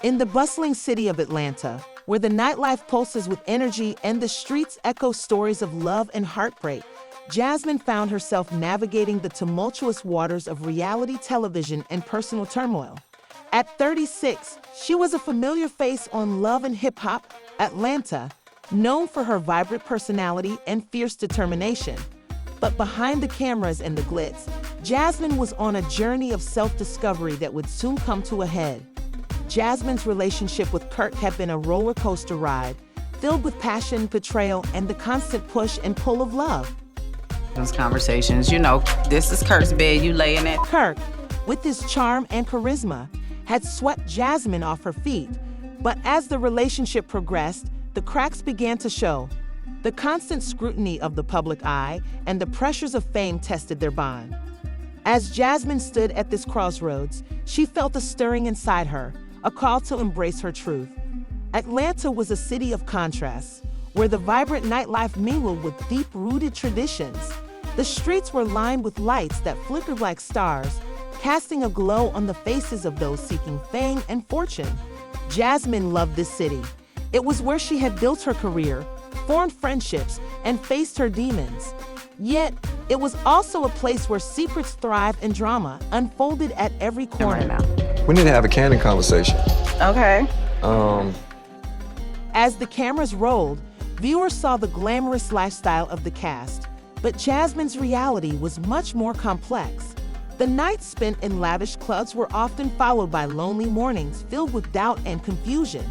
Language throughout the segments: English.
In the bustling city of Atlanta, where the nightlife pulses with energy and the streets echo stories of love and heartbreak, Jasmine found herself navigating the tumultuous waters of reality television and personal turmoil. At 36, she was a familiar face on Love and Hip Hop Atlanta, known for her vibrant personality and fierce determination. But behind the cameras and the glitz, Jasmine was on a journey of self-discovery that would soon come to a head. Jasmine's relationship with Kirk had been a roller coaster ride, filled with passion, betrayal, and the constant push and pull of love. Those conversations, this is Kirk's bed, you lay in it. Kirk, with his charm and charisma, had swept Jasmine off her feet. But as the relationship progressed, the cracks began to show. The constant scrutiny of the public eye and the pressures of fame tested their bond. As Jasmine stood at this crossroads, she felt a stirring inside her, a call to embrace her truth. Atlanta was a city of contrasts, where the vibrant nightlife mingled with deep-rooted traditions. The streets were lined with lights that flickered like stars, casting a glow on the faces of those seeking fame and fortune. Jasmine loved this city. It was where she had built her career, formed friendships, and faced her demons. Yet, it was also a place where secrets thrive and drama unfolded at every corner. We need to have a candid conversation. Okay. As the cameras rolled, viewers saw the glamorous lifestyle of the cast, but Jasmine's reality was much more complex. The nights spent in lavish clubs were often followed by lonely mornings filled with doubt and confusion.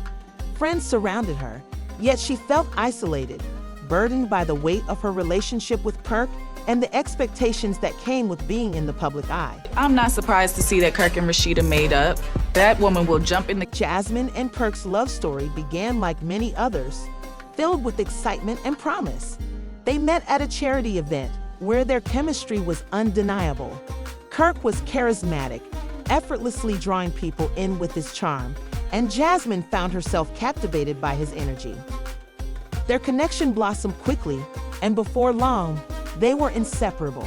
Friends surrounded her, yet she felt isolated, burdened by the weight of her relationship with Kirk and the expectations that came with being in the public eye. I'm not surprised to see that Kirk and Rasheeda made up. That woman will jump in the... Jasmine and Kirk's love story began like many others, filled with excitement and promise. They met at a charity event where their chemistry was undeniable. Kirk was charismatic, effortlessly drawing people in with his charm, and Jasmine found herself captivated by his energy. Their connection blossomed quickly, and before long, they were inseparable.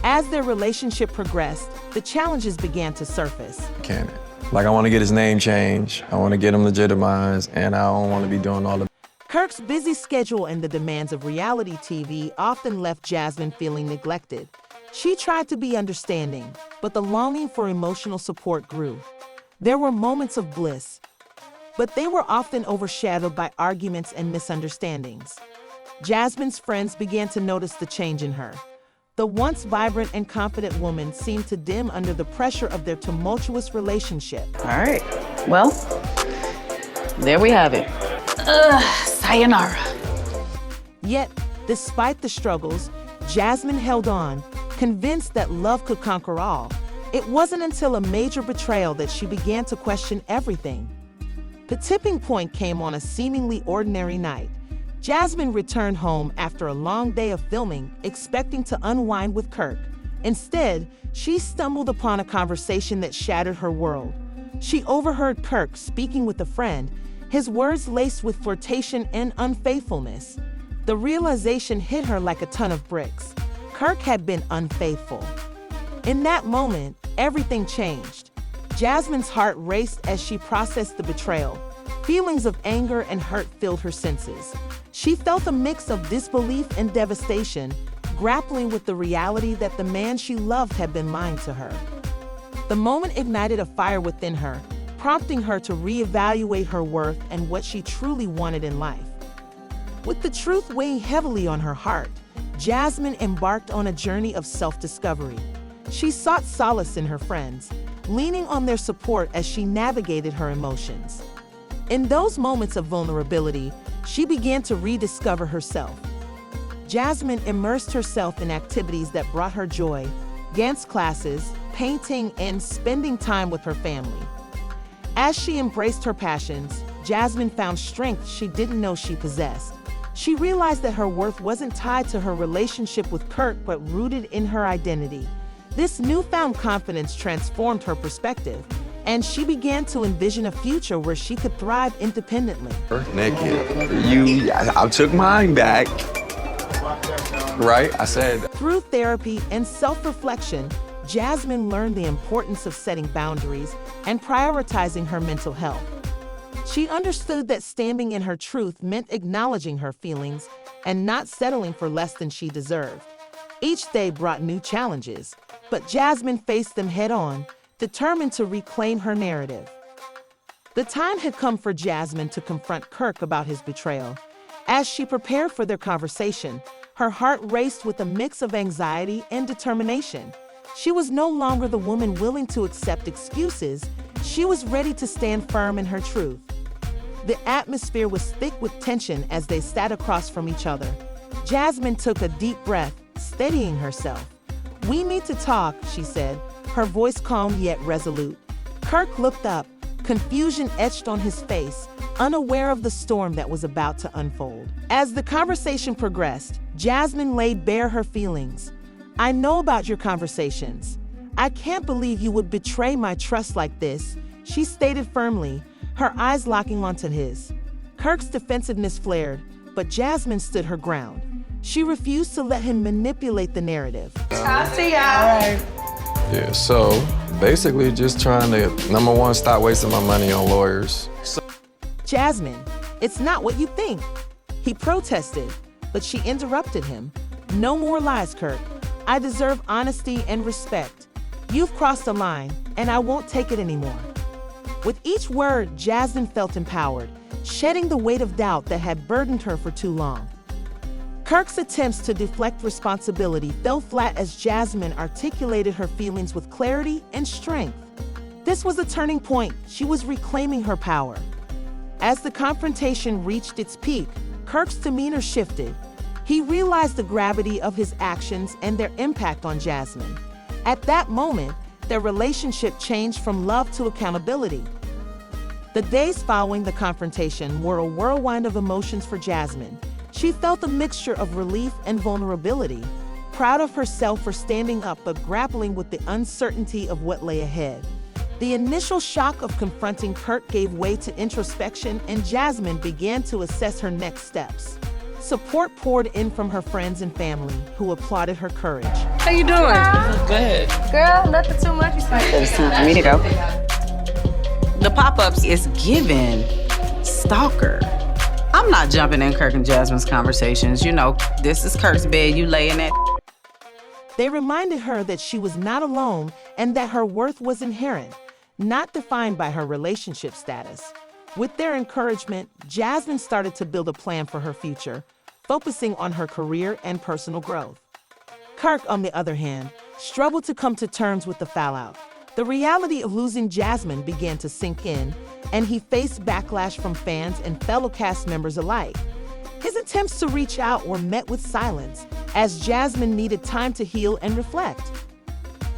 As their relationship progressed, the challenges began to surface. Candid. Like, I want to get his name changed, I want to get him legitimized, and I don't want to be doing all the... Kirk's busy schedule and the demands of reality TV often left Jasmine feeling neglected. She tried to be understanding, but the longing for emotional support grew. There were moments of bliss, but they were often overshadowed by arguments and misunderstandings. Jasmine's friends began to notice the change in her. The once vibrant and confident woman seemed to dim under the pressure of their tumultuous relationship. All right, well, there we have it. Sayonara. Yet, despite the struggles, Jasmine held on, convinced that love could conquer all. It wasn't until a major betrayal that she began to question everything. The tipping point came on a seemingly ordinary night. Jasmine returned home after a long day of filming, expecting to unwind with Kirk. Instead, she stumbled upon a conversation that shattered her world. She overheard Kirk speaking with a friend, his words laced with flirtation and unfaithfulness. The realization hit her like a ton of bricks. Kirk had been unfaithful. In that moment, everything changed. Jasmine's heart raced as she processed the betrayal. Feelings of anger and hurt filled her senses. She felt a mix of disbelief and devastation, grappling with the reality that the man she loved had been lying to her. The moment ignited a fire within her, prompting her to reevaluate her worth and what she truly wanted in life. With the truth weighing heavily on her heart, Jasmine embarked on a journey of self-discovery. She sought solace in her friends, leaning on their support as she navigated her emotions. In those moments of vulnerability, she began to rediscover herself. Jasmine immersed herself in activities that brought her joy, dance classes, painting, and spending time with her family. As she embraced her passions, Jasmine found strength she didn't know she possessed. She realized that her worth wasn't tied to her relationship with Kirk, but rooted in her identity. This newfound confidence transformed her perspective, and she began to envision a future where she could thrive independently. Naked. I took mine back. Right? I said. Through therapy and self-reflection, Jasmine learned the importance of setting boundaries and prioritizing her mental health. She understood that standing in her truth meant acknowledging her feelings and not settling for less than she deserved. Each day brought new challenges, but Jasmine faced them head-on, determined to reclaim her narrative. The time had come for Jasmine to confront Kirk about his betrayal. As she prepared for their conversation, her heart raced with a mix of anxiety and determination. She was no longer the woman willing to accept excuses. She was ready to stand firm in her truth. The atmosphere was thick with tension as they sat across from each other. Jasmine took a deep breath, steadying herself. "We need to talk," she said, her voice calm yet resolute. Kirk looked up, confusion etched on his face, unaware of the storm that was about to unfold. As the conversation progressed, Jasmine laid bare her feelings. "I know about your conversations. I can't believe you would betray my trust like this," she stated firmly, her eyes locking onto his. Kirk's defensiveness flared, but Jasmine stood her ground. She refused to let him manipulate the narrative. I'll see y'all. Yeah, so basically just trying to, number one, stop wasting my money on lawyers. "Jasmine, it's not what you think," he protested, but she interrupted him. "No more lies, Kirk. I deserve honesty and respect. You've crossed the line, and I won't take it anymore." With each word, Jasmine felt empowered, shedding the weight of doubt that had burdened her for too long. Kirk's attempts to deflect responsibility fell flat as Jasmine articulated her feelings with clarity and strength. This was a turning point. She was reclaiming her power. As the confrontation reached its peak, Kirk's demeanor shifted. He realized the gravity of his actions and their impact on Jasmine. At that moment, their relationship changed from love to accountability. The days following the confrontation were a whirlwind of emotions for Jasmine. She felt a mixture of relief and vulnerability, proud of herself for standing up but grappling with the uncertainty of what lay ahead. The initial shock of confronting Kirk gave way to introspection, and Jasmine began to assess her next steps. Support poured in from her friends and family, who applauded her courage. How you doing? Good. Girl, nothing too much. It's time for me to go. The pop-ups is given stalker. I'm not jumping in Kirk and Jasmine's conversations. You know, this is Kirk's bed, you lay in it. They reminded her that she was not alone and that her worth was inherent, not defined by her relationship status. With their encouragement, Jasmine started to build a plan for her future, focusing on her career and personal growth. Kirk, on the other hand, struggled to come to terms with the fallout. The reality of losing Jasmine began to sink in, and he faced backlash from fans and fellow cast members alike. His attempts to reach out were met with silence, as Jasmine needed time to heal and reflect.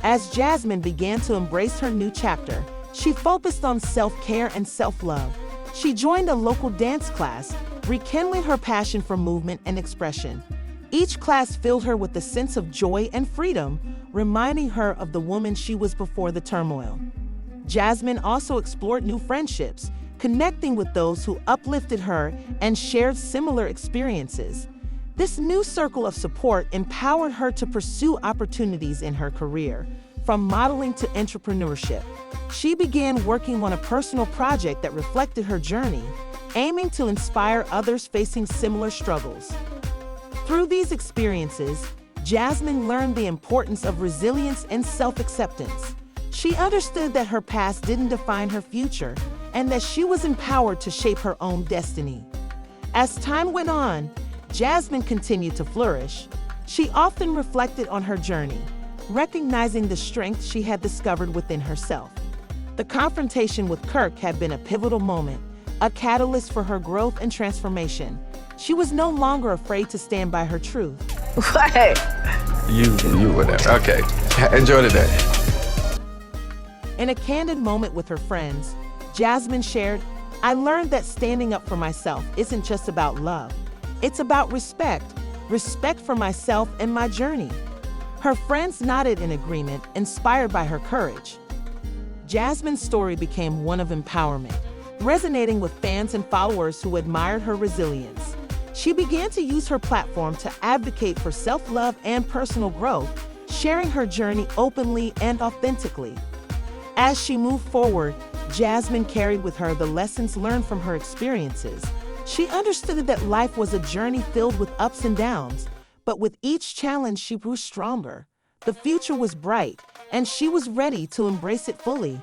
As Jasmine began to embrace her new chapter, she focused on self-care and self-love. She joined a local dance class, rekindling her passion for movement and expression. Each class filled her with a sense of joy and freedom, reminding her of the woman she was before the turmoil. Jasmine also explored new friendships, connecting with those who uplifted her and shared similar experiences. This new circle of support empowered her to pursue opportunities in her career, from modeling to entrepreneurship. She began working on a personal project that reflected her journey, aiming to inspire others facing similar struggles. Through these experiences, Jasmine learned the importance of resilience and self-acceptance. She understood that her past didn't define her future and that she was empowered to shape her own destiny. As time went on, Jasmine continued to flourish. She often reflected on her journey, recognizing the strength she had discovered within herself. The confrontation with Kirk had been a pivotal moment, a catalyst for her growth and transformation. She was no longer afraid to stand by her truth. What? You whatever. Okay. Enjoy the day. In a candid moment with her friends, Jasmine shared, "I learned that standing up for myself isn't just about love. It's about respect for myself and my journey." Her friends nodded in agreement, inspired by her courage. Jasmine's story became one of empowerment, resonating with fans and followers who admired her resilience. She began to use her platform to advocate for self-love and personal growth, sharing her journey openly and authentically. As she moved forward, Jasmine carried with her the lessons learned from her experiences. She understood that life was a journey filled with ups and downs, but with each challenge she grew stronger. The future was bright, and she was ready to embrace it fully.